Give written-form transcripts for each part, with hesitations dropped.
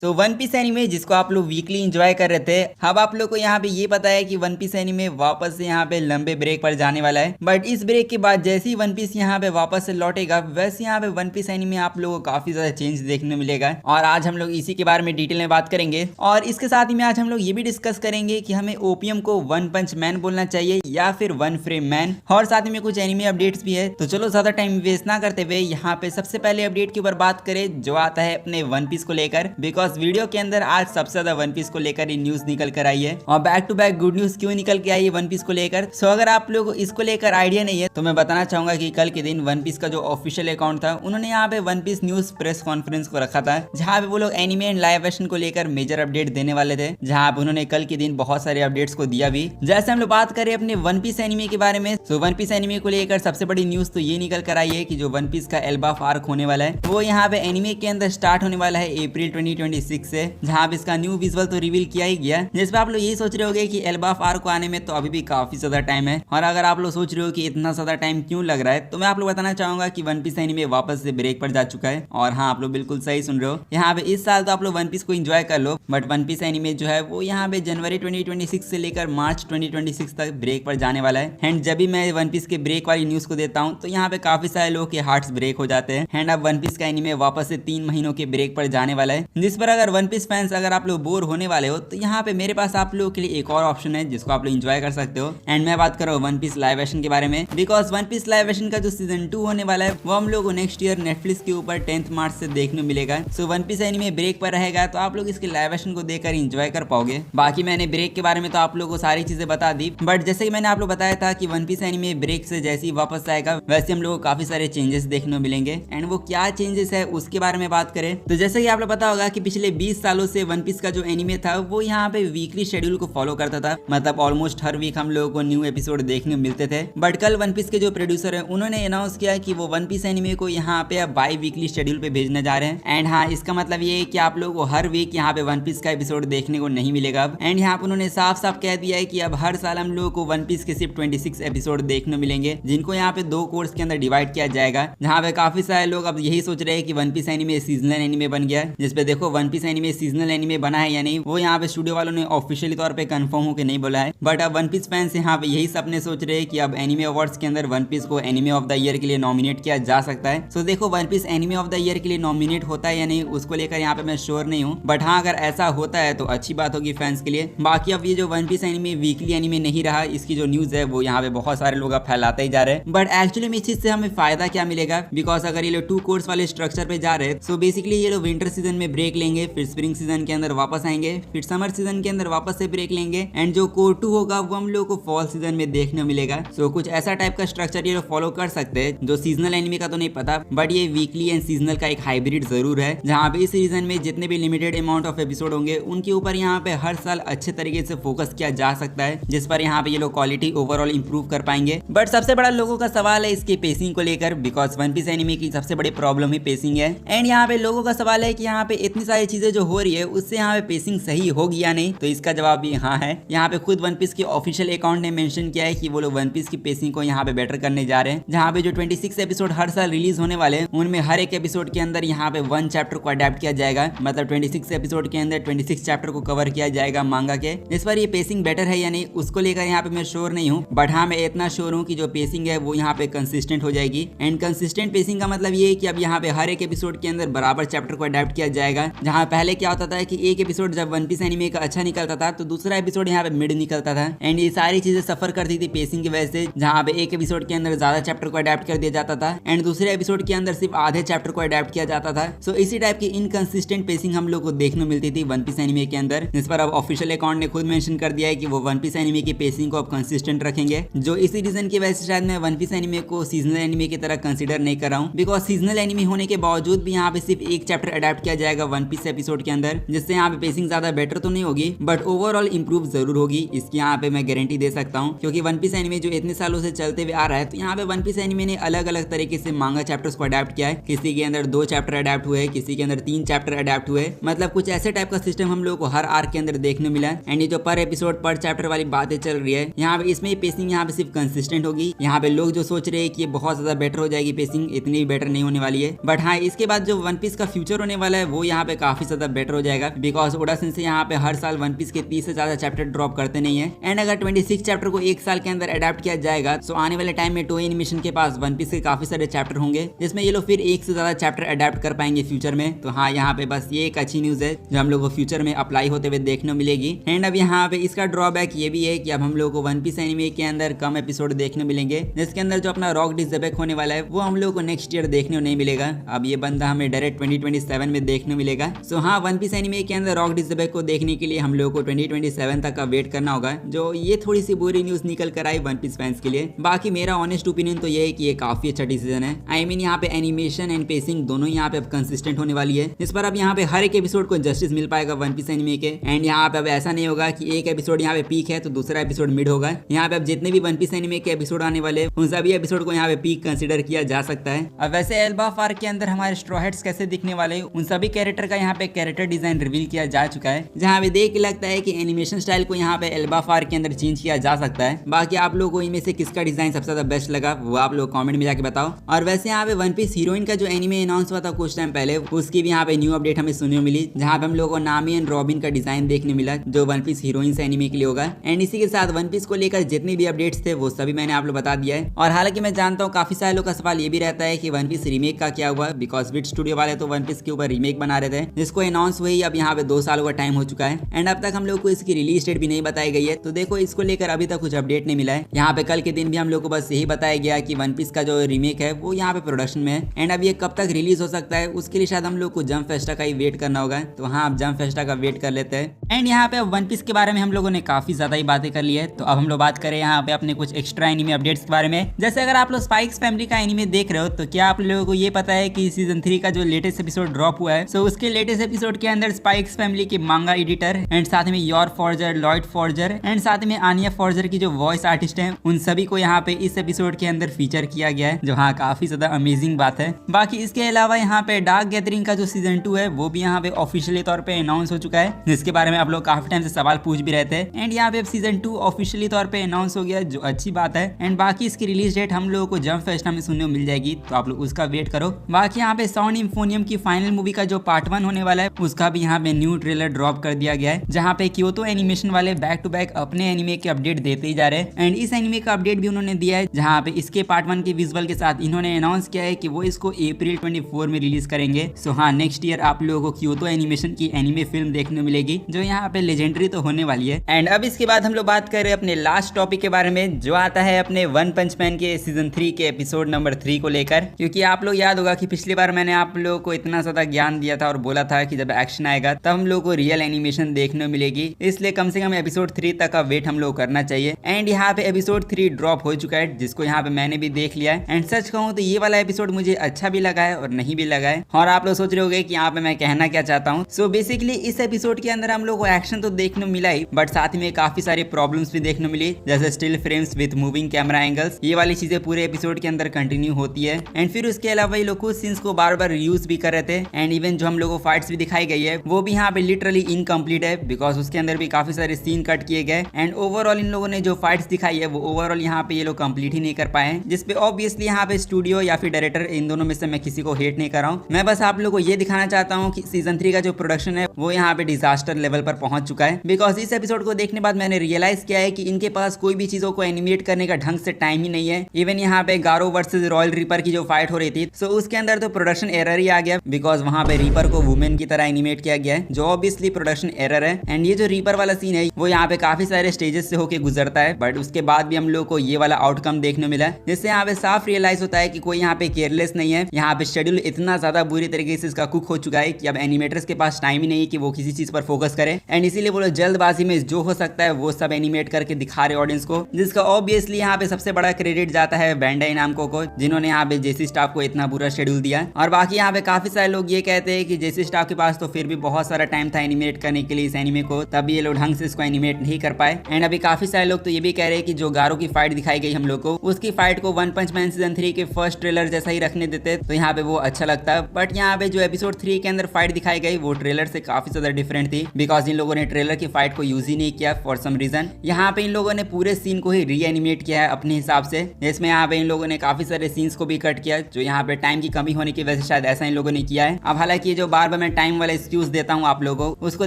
तो one piece anime जिसको आप लोग वीकली एंजॉय कर रहे थे, अब आप लोग को यहाँ पे ये पता है कि वन पीस एनीमे वापस से यहाँ पे लंबे ब्रेक पर जाने वाला है। बट इस ब्रेक के बाद जैसे ही वन पीस यहाँ पे वापस से लौटेगा, वैसे यहाँ पे वन पीस एनीमे आप लोगों को काफी ज्यादा चेंज देखने मिलेगा। और आज हम लोग इसी के बारे में डिटेल में बात करेंगे। और इसके साथ ही में आज हम लोग ये भी डिस्कस करेंगे कि हमें ओपीएम को वन पंच मैन बोलना चाहिए या फिर वन फ्रेम मैन। और साथ ही में कुछ एनीमे अपडेट्स भी है। तो चलो ज्यादा टाइम वेस्ट ना करते हुए यहाँ पे सबसे पहले अपडेट के ऊपर बात करें जो आता है अपने वन पीस को लेकर। बिकॉज वीडियो के अंदर आज सबसे ज्यादा वन पीस को लेकर ही न्यूज निकल कर आई है और back to back good news क्यों निकल के आई है वन पीस को लेकर। सो अगर आप लोग इसको लेकर आइडिया नहीं है तो मैं बताना चाहूंगा कि कल के दिन वन पीस का जो ऑफिशियल अकाउंट था, उन्होंने यहाँ पे One Piece news press conference को रखा था, जहाँ पे वो लोग एनिमे एंड लाइव एक्शन को लेकर मेजर अपडेट देने वाले थे, जहाँ पे उन्होंने कल के दिन बहुत सारे अपडेट्स को दिया भी। जैसे हम लोग बात करें अपने वन पीस एनिमे के बारे में, तो वन पीस एनिमे को लेकर सबसे बड़ी न्यूज तो ये निकल कर आई है कि जो वन पीस का एल्बाफ आर्क होने वाला है वो यहाँ पे एनिमे के अंदर स्टार्ट होने वाला है अप्रैल 2026 से, जहाँ पे इसका न्यू विजुअल तो रिवील किया ही गया। जिसपे आप लोग यही सोच रहे होगे कि एल्बाफ आर्क को आने में तो अभी भी काफी ज्यादा टाइम है। और अगर आप लोग सोच रहे हो कि इतना ज्यादा टाइम क्यों लग रहा है, तो मैं आप लोग बताना चाहूंगा कि वन पीस एनिमे वापस से ब्रेक पर जा चुका है। और हाँ, आप लोग बिल्कुल सही सुन रहे हो, यहाँ पे इस साल तो आप लोग वन पीस को एंजॉय कर लो, बट वन पीस एनिमे जो है वो यहाँ पे जनवरी 2026 से लेकर मार्च 2026 तक ब्रेक पर जाने वाला है। एंड जब भी मैं वन पीस के ब्रेक वाली न्यूज को देता हूँ तो यहाँ पे काफी सारे लोग के हार्ट्स ब्रेक हो जाते हैं। एंड अब वन पीस का एनिमे वापस से 3 महीनों के ब्रेक पर जाने वाला है, जिस पर अगर वन पीस फैंस अगर आप लोग बोर होने वाले हो तो यहाँ पे मेरे पास आप लोगों के लिए एक और ऑप्शन है जिसको आप लोग एंजॉय कर सकते हो। एंड मैं बात कर रहा हूँ वन पीस लाइव एक्शन के बारे में। Because One Piece live action का जो सीजन 2 होने वाला है वो हम लोग को नेक्स्ट ईयर नेटफ्लिक्स के ऊपर 10 मार्च से देखने मिलेगा। So One piece anime break पर रहेगा तो आप लोग इसके लाइव एक्शन को देखकर एंजॉय कर पाओगे। बाकी मैंने ब्रेक के बारे में तो आप लोगों को सारी चीजें बता दी, बट जैसे कि मैंने आप लोग बताया था कि वन पीस एनिमे ब्रेक से जैसे ही वापस आएगा वैसे हम लोग को काफी सारे चेंजेस देखने मिलेंगे। एंड वो क्या चेंजेस है उसके बारे में बात करें तो जैसे कि आप लोग पता होगा कि पिछले 20 सालों से वन पीस का जो एनिमे था वो यहाँ पे वीकली शेड्यूल को फॉलो करता था। मतलब ऑलमोस्ट हर वीक हम लोगों को न्यू एपिसोड देखने मिलते थे। बट कल वन पीस के जो प्रोड्यूसर है उन्होंने अनाउंस किया कि वो वन पीस एनिमे को यहाँ पे अब बाई वीकली शेड्यूल पे भेजने जा रहे हैं। एंड हाँ, इसका मतलब ये है कि आप लोगों को हर वीक यहाँ पे वन पीस का एपिसोड देखने को नहीं मिलेगा अब। एंड यहाँ पे उन्होंने साफ साफ कह दिया है कि अब हर साल हम लोगों को वन पीस के सिर्फ 26 एपिसोड देखने मिलेंगे, जिनको यहाँ पे 2 कोर्स के अंदर डिवाइड किया जाएगा। जहाँ पे काफी सारे लोग अब यही सोच रहे हैं कि one piece anime seasonal anime बन गया, जिसपे देखो one piece anime seasonal anime बना है या नहीं वो यहाँ पे स्टूडियो वालों ने ऑफिशियली तौर पे कंफर्म होकर नहीं बोला है। बट अब वन पीस फैंस यहाँ पे यही सपने सोच रहे हैं कि अब एनिमे अवार्ड्स के अंदर वन पीस को एनिमे ऑफ द ईयर के लिए नॉमिनेट किया जा सकता है। सो देखो one piece anime of the year के लिए नॉमिनेट होता है या नहीं उसको लेकर यहाँ पे मैं श्योर नहीं हूँ, बट हाँ अगर ऐसा होता है तो अच्छी बात होगी फैंस के लिए। बाकी अब ये जो one piece anime weekly anime नहीं रहा, इसकी जो न्यूज है वो यहाँ पे बहुत सारे लोग अब फैलाते ही जा रहे हैं। बट एक्चुअली में इस चीज से हमें फायदा क्या मिलेगा, बिकॉज अगर ये लोग 2 कोर्स वाले स्ट्रक्चर पे जा रहे हैं सो बेसिकली ये लोग विंटर सीजन में ब्रेक लेंगे, फिर स्प्रिंग सीजन के अंदर वापस आएंगे, फिर समर सीजन के अंदर वापस से ब्रेक लेंगे। एंड जो कोर 2 होगा वो हम लोग को फॉल सीजन में देखने मिलेगा। सो कुछ ऐसा टाइप का स्ट्रक्चर ये लोग फॉलो कर सकते हैं, जो सीजनल एनिमे का तो नहीं पता, बट ये वीकली एंड सीजनल का एक हाइब्रिड जरूर है, जहाँ पे इस सीजन में जितने भी लिमिटेड अमाउंट ऑफ एपिसोड होंगे उनके ऊपर यहाँ पे हर साल अच्छे तरीके से फोकस किया जा सकता है, जिस पर यहाँ पे ये लोग क्वालिटी ओवरऑल इंप्रूव कर पाएंगे। बट सबसे बड़ा लोगों का सवाल है इसके पेसिंग को लेकर, बिकॉज वन पीस एनिमे की सबसे बड़ी प्रॉब्लम ही पेसिंग है। एंड यहाँ पे लोगों का सवाल है कि यहाँ पे इतनी सारी चीजें जो हो रही है उससे यहाँ पे पेसिंग सही होगी या नहीं, तो इसका जवाब भी हाँ है। यहाँ पे खुद वन पीस के ऑफिशियल अकाउंट ने मेंशन किया है कि वो लोग वन पीस की पेसिंग को यहाँ पे बेटर करने जा रहे हैं, जहाँ पे जो 26 एपिसोड हर साल रिलीज होने वाले हैं उनमें हर एक एपिसोड के अंदर यहाँ पे 1 चैप्टर को अडेप्ट किया जाएगा। मतलब 26 एपिसोड के अंदर 26 चैप्टर को कवर किया जाएगा मांगा के। इस पर ये पेसिंग बेटर है या नहीं उसको लेकर यहाँ पे मैं श्योर नहीं हूँ, बट हाँ मैं इतना श्योर हूँ कि जो पेसिंग है वो यहाँ पे कंसिस्टेंट हो जाएगी। एंड कंसिस्टेंट पेसिंग का मतलब ये है कि अब यहाँ पे हर एक एपिसोड के अंदर बराबर चैप्टर को अडेप्ट किया जाएगा। जहाँ पहले क्या होता था कि एक एपिसोड जब वन पीस एनिमे का अच्छा निकलता था तो दूसरा एपिसोड यहाँ पे मिड निकलता था। एंड ये सारी चीजें सफर करती थी पेसिंग की वजह से, जहाँ पे एक एपिसोड के अंदर ज्यादा चैप्टर को अडेप्ट कर दिया जाता था एंड दूसरे एपिसोड के अंदर सिर्फ आधे चैप्टर को अडेप्ट किया जाता था। सो इसी टाइप की इनकंसिस्टेंट पेसिंग हम लोग को देखने मिलती थी वन पीस एनिमे के अंदर, जिस पर अब ऑफिशियल अकाउंट ने खुद मेंशन कर दिया है कि वो वन पीस एनिमे की पेसिंग को अब कंसिस्टेंट रखेंगे। जो इसी रीजन की वजह से शायद मैं वन पीस एनिमे को सीजनल एनिमे की तरह कंसीडर नहीं कर रहा हूँ, बिकॉज सीजनल एनिमे होने के बावजूद भी यहाँ पे सिर्फ एक चैप्टर अडेप्ट किया जाएगा वन पीस एपिसोड के अंदर, जिससे यहाँ पे पेसिंग ज्यादा बेटर तो नहीं होगी बट ओवरऑल इंप्रूव जरूर होगी, इसकी यहाँ पे मैं गारंटी दे सकता हूँ। क्योंकि वन पीस एनिमे जो इतने सालों से चलते हुए आ रहा है तो यहाँ पे वन पीस एनिमे ने अलग अलग तरीके से मांगा चैप्टर्स को अडेप्ट किया है। किसी के अंदर 2 चैप्टर अडेप्ट हुए, किसी के अंदर 3 चैप्टर अडेप्ट हुए, मतलब कुछ ऐसे टाइप का सिस्टम हम लोग को हर आर्क के अंदर देखने मिला। एंड ये जो पर एपिसोड पर चैप्टर वाली बातें चल रही है यहाँ पे इसमें पेसिंग यहाँ पे सिर्फ कंसिस्टेंट होगी। यहाँ पे लोग जो सोच रहे हैं कि ये बहुत ज्यादा बेटर हो जाएगी पेसिंग, इतनी भी बेटर नहीं होने वाली है। बट हाँ, इसके बाद जो वन पीस का फ्यूचर होने वाला है वो यहाँ पे काफी ज्यादा बेटर हो जाएगा, बिकॉज ओडा सेंसेई यहाँ पे हर साल वन पीस के 30 से ज्यादा चैप्टर ड्रॉप करते नहीं है। एंड अगर 26 चैप्टर को एक साल के अंदर अडेप्ट किया जाएगा तो आने वाले टाइम में टोई एनिमेशन के पास वन पीस के काफी सारे चैप्टर होंगे, जिसमें ये लोग फिर एक से ज्यादा चैप्टर अडेप्ट कर पाएंगे फ्यूचर में। तो हाँ, यहाँ पे बस ये एक अच्छी न्यूज है जो हम लोग को फ्यूचर में अप्लाई होते हुए देखने मिलेगी। एंड अब यहाँ पे इसका ड्रॉबैक ये भी है कि अब हम लोग को वन पीस एनिमे के अंदर कम एपिसोड देखने मिलेंगे, जिसके अंदर जो अपना रॉक डिसबैक होने वाला है वो हम लोग को नेक्स्ट ईयर देखने नहीं मिलेगा। अब ये बंदा हमें डायरेक्ट 2027 में देखने मिलेगा। सो हाँ, वन पीस एनिमे के अंदर रॉक डिसबैक को देखने के लिए हम लोग को 2027 तक का वेट करना होगा, जो ये थोड़ी सी बुरी न्यूज निकल कर आई वन पीस फैंस के लिए। बाकी मेरा ऑनेस्ट ओपिनियन तो ये है कि ये काफी अच्छा डिसीजन है। आई मीन यहाँ पे एनिमेशन एंड पेसिंग दोनों यहाँ पे अब कंसिस्टेंट होने वाली है, इस पर अब यहाँ पे हर एक एपिसोड को जस्टिस मिल पाएगा वन पीस एनिमे के। एंड यहाँ पे अब ऐसा नहीं होगा कि एक एपिसोड यहाँ पे पीक है तो दूसरा एपिसोड मिड होगा। यहाँ पे अब जितने भी वन पीस एनिमे के एपिसोड आने वाले उन सभी एपिसोड को यहाँ पे पीक कंसिडर किया जा सकता है। अब वैसे एल्बा फार के अंदर हमारे स्ट्रॉ हैट्स कैसे दिखने वाले उन सभी कैरेक्टर का यहाँ पे कैरेक्टर डिजाइन रिवील किया जा चुका है, जहाँ पे देख के लगता है कि एनिमेशन स्टाइल को यहाँ पे एल्बा फार के अंदर चेंज किया जा सकता है। बाकी आप लोगों को इनमें से किसका डिजाइन सबसे ज्यादा बेस्ट लगा वो आप लोग कमेंट में जाके बताओ। और वैसे यहाँ पे वन पीस हीरोइन का जो एनिमे अनाउंस हुआ था कुछ टाइम पहले, उसकी भी यहाँ पे न्यू अपडेट हमें सुनने को मिली, जहाँ पे हम लोगों को नामी एंड रॉबिन का डिजाइन देखने मिला जो वन पीस हीरोइन एनिमे के लिए होगा। एंड इसी के साथ वन पीस को लेकर जितने भी अपडेट्स थे वो सभी मैंने आप लोग बता दिया है। और हालांकि मैं जानता हूँ काफी सारे लोग का सवाल ये भी रहता है कि वन पीस रीमेक का क्या हुआ, बिकॉज विट स्टूडियो वाले तो वन पीस के ऊपर रीमेक बना रहे थे, जिसको अनाउंस हुई अब यहाँ पे 2 सालों का टाइम हो चुका है। एंड अब तक हम लोग को इसकी रिलीज डेट भी नहीं बताई गई है, तो देखो इसको लेकर अभी तक कुछ अपडेट नहीं मिला है। यहाँ पे कल के दिन भी हम लोग को बस यही बताया गया कि वन पीस का जो रीमेक है वो यहाँ पे प्रोडक्शन में है। एंड अब ये कब तक रिलीज हो सकता है उसके लिए शायद हम लोग को जंप फेस्टा का ही वेट करना होगा। तो हाँ, अब जंप फेस्टा का वेट कर लेते हैं। एंड यहाँ पे अब वन पीस के बारे में हम लोगों ने काफी ज्यादा ही बातें कर ली है, तो अब हम लोग बात करें यहाँ पे अपने कुछ एक्स्ट्रा एनिमे अपडेट्स के बारे में। जैसे अगर आप लोग स्पाइक्स फैमिली का एनिमे देख रहे हो तो क्या आप लोगों को ये पता है कि सीजन 3 का जो लेटेस्ट एपिसोड ड्रॉप हुआ है, सो उसके लेटेस्ट एपिसोड के अंदर स्पाइक्स फैमिली के मांगा एडिटर एंड साथ में your forger, Lloyd forger and साथ में आनिया फॉर्जर की जो वॉइस आर्टिस्ट है उन सभी को यहाँ पे इस एपिसोड के अंदर फीचर किया गया है, जो हाँ काफी ज्यादा अमेजिंग बात है। बाकी इसके अलावा यहाँ पे डार्क गैदरिंग का जो सीजन 2 है वो भी यहाँ पे ऑफिशियली तौर पे अनाउंस हो चुका है, जिसके बारे में आप लोग काफी टाइम से सवाल पूछ भी रहे थे। एंड यहाँ पे सीजन 2 ऑफिशियली तौर पे अनाउंस हो गया, जो अच्छी बात है। एंड बाकी इसकी रिलीज डेट हम लोगों को जंप फेस्टा में सुनने को मिल जाएगी, तो आप लोग उसका वेट करो। बाकी यहाँ पे साउंड इंफोनियम की फाइनल मूवी का जो पार्ट 1 होने वाला है उसका भी यहाँ पे न्यू ट्रेलर ड्रॉप कर दिया गया है, जहाँ पे क्योतो एनिमेशन वाले बैक टू बैक अपने एनिमे के अपडेट देते ही जा रहे हैं। एंड इस एनिमे का अपडेट भी उन्होंने दिया है, जहाँ पे इसके पार्ट 1 के विजुअल के साथ इन्होंने अनाउंस किया है कि वो इसको अप्रैल 24 में रिलीज करेंगे। सो हाँ, नेक्स्ट ईयर आप लोगों को क्योतो एनिमेशन की एनिमे फिल्म देखने मिलेगी, जो यहाँ पे लेजेंडरी तो होने वाली है। एंड अब इसके बाद हम लोग बात कर रहे हैं अपने लास्ट टॉपिक के बारे में, जो आता है अपने वन पंच मैन के सीजन 3 के एपिसोड नंबर 3 को लेकर। क्योंकि आप लोग याद होगा कि पिछली बार मैंने आप लोगों को इतना ज्यादा ज्ञान दिया था और बोला था कि जब एक्शन आएगा तब हम लोग को रियल एनिमेशन देखने मिलेगी, इसलिए कम से कम एपिसोड 3 तक का वेट हम लोग करना चाहिए। एंड यहाँ पे एपिसोड 3 ड्रॉप हो चुका है, जिसको यहाँ पे मैंने भी देख लिया है। एंड सच कहूँ तो ये वाला एपिसोड मुझे अच्छा भी लगा है और नहीं भी लगा है। और आप लोग सोच रहे होंगे कि यहाँ पे मैं कहना क्या चाहता हूँ। सो बेसिकली इस एपिसोड के अंदर हम लोग को एक्शन तो देखने मिला ही, बट साथ में काफी सारे प्रॉब्लम्स भी देखने मिली, जैसे still frames with moving camera angles, ये वाली चीजें पूरे एपिसोड के अंदर कंटिन्यू होती है। एंड फिर उसके अलावा ये लोग कुछ सीन्स को बार बार यूज भी कर रहे थे। एंड इवन जो हम लोग को फाइट्स भी दिखाई गई है वो भी यहाँ पे लिटरली इनकम्प्लीट है, बिकॉज उसके अंदर भी काफी सारे सीन कट किए गए। एंड ओवरऑल इन लोगों ने जो फाइट्स दिखाई है वो ओवरऑल यहाँ पे ये लोग कंप्लीट ही नहीं कर पाए, जिसपे ऑब्वियसली यहाँ पे स्टूडियो या फिर डायरेक्टर, इन दोनों में से मैं किसी को हेट नहीं कर रहा हूँ। मैं बस आप लोग को ये दिखाना चाहता हूँ कि सीजन 3 का जो प्रोडक्शन है वो यहाँ पे डिजास्टर लेवल पर पहुंच चुका है। बिकॉज इस एपिसोड को देखने बाद मैंने रियलाइज किया है कि इनके पास कोई भी चीजों को एनिमेट करने का ढंग से टाइम ही नहीं है। इवन यहाँ पे गारो वर्सेस रॉयल रीपर की जो फाइट हो रही थी, सो उसके अंदर तो प्रोडक्शन एरर ही आ गया, बिकॉज वहाँ पे रीपर को वुमेन की तरह एनिमेट किया गया है, जो ऑब्वियसली प्रोडक्शन एरर है। एंड ये जो रीपर वाला सीन है वो यहाँ पे काफी सारे स्टेजेस से होके गुजरता है, बट उसके बाद भी हम लोग को ये वाला आउटकम देखने मिला, जिससे यहाँ पे साफ रियलाइज होता है कि कोई यहाँ पे केयरलेस नहीं है। यहाँ पे शेड्यूल इतना ज्यादा बुरी तरीके से इसका कुक हो चुका है कि अब एनिमेटर्स के पास टाइम ही नहीं है कि वो किसी चीज पर फोकस करे। एंड इसीलिए वो लोग जल्दबाजी में जो हो सकता है वो सब एनिमेट करके दिखा रहे ऑडियंस को, जिसका ऑब्वियसली यहाँ पे सबसे बड़ा क्रेडिट जाता है बैंडाई नामको को, जिन्होंने यहाँ पे जेसी स्टाफ को इतना बुरा शेड्यूल दिया। और बाकी यहाँ पे काफी सारे लोग ये कहते हैं कि जेसी स्टाफ के पास तो फिर भी बहुत सारा टाइम था एनिमेट करने के लिए इस एनिमे को, तब ये लोग ढंग से इसको एनिमेट नहीं कर पाए। एंड अभी काफी सारे लोग तो ये भी कह रहे हैं कि जो गारो की फाइट दिखाई गई हम लोग को, उसकी फाइट को वन पंच मैन सीजन 3 के फर्स्ट ट्रेलर जैसा ही रखने देते तो यहाँ पे वो अच्छा लगता है। बट यहाँ पे जो एपिसोड 3 के अंदर फाइट दिखाई गई वो ट्रेलर से काफी ज्यादा डिफरेंट थी, बिकॉज इन लोगों ने ट्रेलर की फाइट को यूज ही नहीं किया फॉर सम रीजन। यहाँ पे इन लोगों ने पूरे सीन को ही री एनिमेट किया है अपने हिसाब से, जिसमें यहाँ पे इन लोगों ने काफी सारे सीन्स को भी कट किया, जो यहाँ पे टाइम की कमी होने की वजह से शायद ऐसा इन लोगों ने किया है। अब हालांकि ये जो बार पे मैं टाइम वाला एक्सक्यूज देता हूँ आप लोगों को। उसको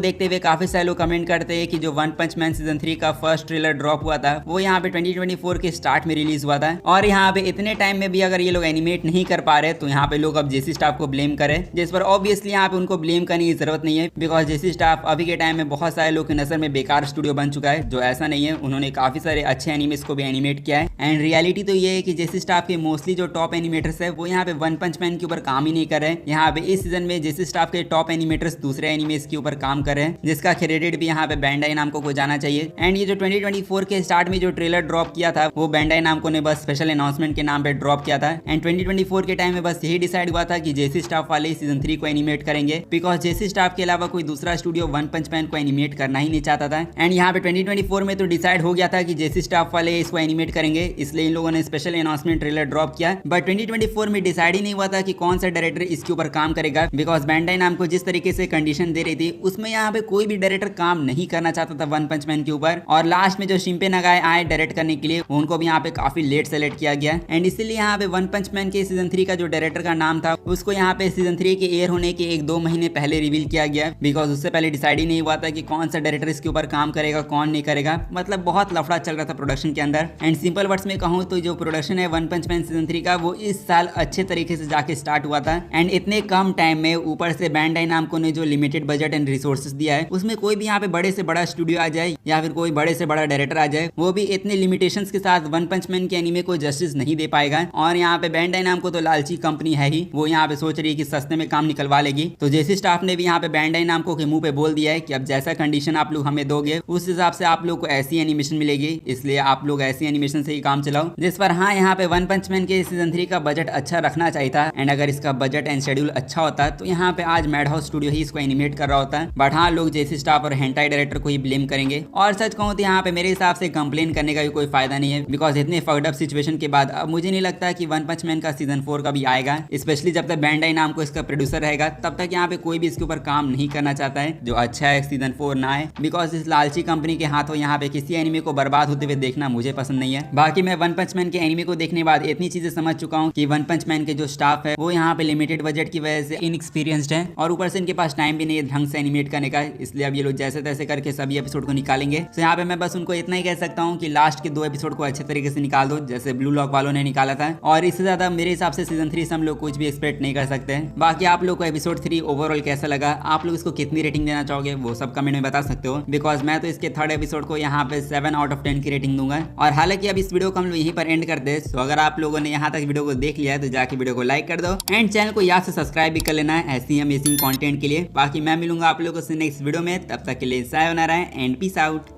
देखते हुए काफी सारे लोग कमेंट करते हैं कि जो वन पंच मैन सीजन 3 का फर्स्ट ट्रेलर ड्रॉप हुआ था वो यहाँ पे 2024 के स्टार्ट में रिलीज हुआ था, और यहाँ पे इतने टाइम में भी अगर ये लोग एनिमेट नहीं कर पा रहे तो यहाँ पे लोग अब जेसी स्टाफ को ब्लेम करें, जिस पर ऑब्वियसली यहाँ पे उनको ब्लेम करने की जरूरत नहीं है, बिकॉज जेसी स्टाफ अभी के टाइम में बहुत सारे लोग की नजर में बेकार स्टूडियो बन चुका है, जो ऐसा नहीं है। उन्होंने काफी सारे अच्छे एनिमेस को भी एनिमेट किया है, एंड रियलिटी तो ये है कि जेसी स्टाफ के मोस्टली जो टॉप एनिमेटर्स है वो यहाँ पे वन पंच मैन के ऊपर काम ही नहीं कर रहे हैं। यहाँ पे इस सीजन में जेसी स्टाफ के टॉप एनिमेटर्स दूसरे एनिमेस के ऊपर काम कर रहे हैं, जिसका क्रेडिट भी यहाँ पे बैंडाई नामको को जाना चाहिए। एंड ये जो 2024 के स्टार्ट में जो ट्रेलर ड्रॉप किया था वो बैंडाई नामको ने बस स्पेशल अनाउंसमेंट के नाम पे ड्रॉप किया था, एंड 2024 के टाइम में बस यही डिसाइड हुआ था कि जेसी स्टाफ वाले सीजन 3 को एनिमेट करेंगे, बिकॉज जेसी स्टाफ के अलावा कोई दूसरा स्टूडियो वन पंच मैन को एनिमेट करना ही नहीं चाहता था। एंड यहाँ पे 2024 में तो डिसाइड हो गया था कि जेसी स्टाफ वाले इसको एनिमेट करेंगे, इसलिए इन लोगों ने स्पेशल अनाउंसमेंट ट्रेलर ड्रॉप किया। बट 2024 में डिसाइड ही नहीं हुआ था कि कौन सा डायरेक्टर इसके ऊपर काम करेगा, बिकॉज बैंडाई नामको जिस तरीके से कंडीशन दे रही थी उसमें यहाँ पे कोई भी डायरेक्टर काम नहीं करना चाहता था वन पंच मैन के ऊपर, और लास्ट में जो शिंपे नगाए आए डायरेक्ट करने के लिए उनको भी यहाँ पे काफी लेट सेलेक्ट किया गया, एंड इसीलिए यहाँ पे वन पंच मैन के सीजन 3 का जो डायरेक्टर का नाम था उसको यहाँ पे सीजन 3 के एयर होने के 1-2 महीने पहले रिवील किया गया, बिकॉज उससे पहले डिसाइड ही नहीं हुआ था कि कौन सा डायरेक्टर इसके ऊपर काम करेगा कौन नहीं करेगा। मतलब बहुत लफड़ा चल रहा था प्रोडक्शन के अंदर। एंड सिंपल वर्ड्स में कहूँ तो जो प्रोडक्शन है वन पंच मैन सीजन 3 का वो इस साल अच्छे तरीके से जाके स्टार्ट हुआ था, एंड इतने कम टाइम में ऊपर से बैंडाई नामको ने जो लिमिटेड बजट एंड रिसोर्सेज दिया है उसमें कोई भी यहाँ पे बड़े से बड़ा स्टूडियो आ जाए या फिर कोई बड़े से बड़ा डायरेक्टर आ जाए वो भी इतने लिमिटेशंस के साथ वन पंच मैन के एनीमे को जस्टिस नहीं दे पाएगा। और यहाँ पे बैंडाई नामको तो लालची कंपनी है ही, वो यहाँ पे सोच रही है कि सस्ते में काम निकलवा लेगी। तो जेसी स्टाफ ने भी यहाँ पे बैंडाई नामको के मुंह पे बोल दिया है कि अब जैसा कंडीशन आप लोग हमें दोगे उस हिसाब से आप लोग को ऐसी एनिमेशन मिलेगी, इसलिए आप लोग ऐसी एनिमेशन से ही काम चलाओ। जिस पर हाँ यहाँ पे वन पंच मैन के सीजन 3 का बजट अच्छा रखना चाहिए था, एंड अगर इसका बजट एंड शेड्यूल अच्छा होता तो यहाँ पे आज मैड हाउस स्टूडियो ही इसको एनिमेट कर रहा होता। बट हाँ लोग जेसी स्टाफ और हेंटाई डायरेक्टर को ही ब्लेम करेंगे, और सच कहूँ तो यहाँ पे मेरे हिसाब से कंप्लेन करने का भी कोई फायदा नहीं है, बिकॉज इतने फक्ड अप सिचुएशन के बाद अब मुझे नहीं लगता कि वन पंच मैन का सीजन 4 कभी आएगा, स्पेशली जब तक बैंडाई नाम को इसका प्रोड्यूसर रहेगा तब तक यहाँ पे कोई भी इसके ऊपर काम नहीं करना चाहता है। जो अच्छा है सीजन 4 ना आए, बिकॉज इस लालची कंपनी के हाथों यहाँ पे किसी एनिमे को बर्बाद होते हुए देखना मुझे पसंद नहीं है। बाकी मैं वन पंच मैन के एनिमे को देखने बाद इतनी चीजें समझ चुका हूँ कि वन पंच मैन के जो स्टाफ है वो यहाँ पे लिमिटेड बजट की वजह से इनएक्सपीरियंस्ड है, और ऊपर से इनके पास टाइम भी नहीं है ढंग से एनिमेट करने का, इसलिए अब ये लोग जैसे तैसे करके सभी एपिसोड को निकालेंगे। तो यहाँ पे मैं बस उनको इतना ही कह सकता हूँ कि लास्ट के 2 एपिसोड को अच्छे तरीके से निकाल दो जैसे ब्लू लॉक वालों ने निकाला था, और इससे ज्यादा मेरे हिसाब से सीजन 3 से हम लोग कुछ भी एक्सपेक्ट नहीं कर सकते हैं। बाकी आप लोग को एपिसोड 3 ओवरऑल कैसा लगा, आप लोग इसको कितनी रेटिंग देना चाहोगे वो सब कमेंट में बता सकते हो, बिकॉज मैं तो इसके 3rd एपिसोड को यहाँ पे 7 आउट ऑफ 10 की रेटिंग दूंगा। और हालांकि अब इस वीडियो को हम लोग यहीं पर एंड कर दे, तो अगर आप लोगों ने यहाँ तक वीडियो को देख लिया है तो जाके वीडियो को लाइक कर दो, एंड चैनल को याद से सब्सक्राइब भी कर लेना है ऐसी अमेजिंग कंटेंट के लिए। बाकी मैं मिलूंगा आप लोगों से नेक्स्ट वीडियो में, तब तक के लिए सायोनारा एंड पीस आउट।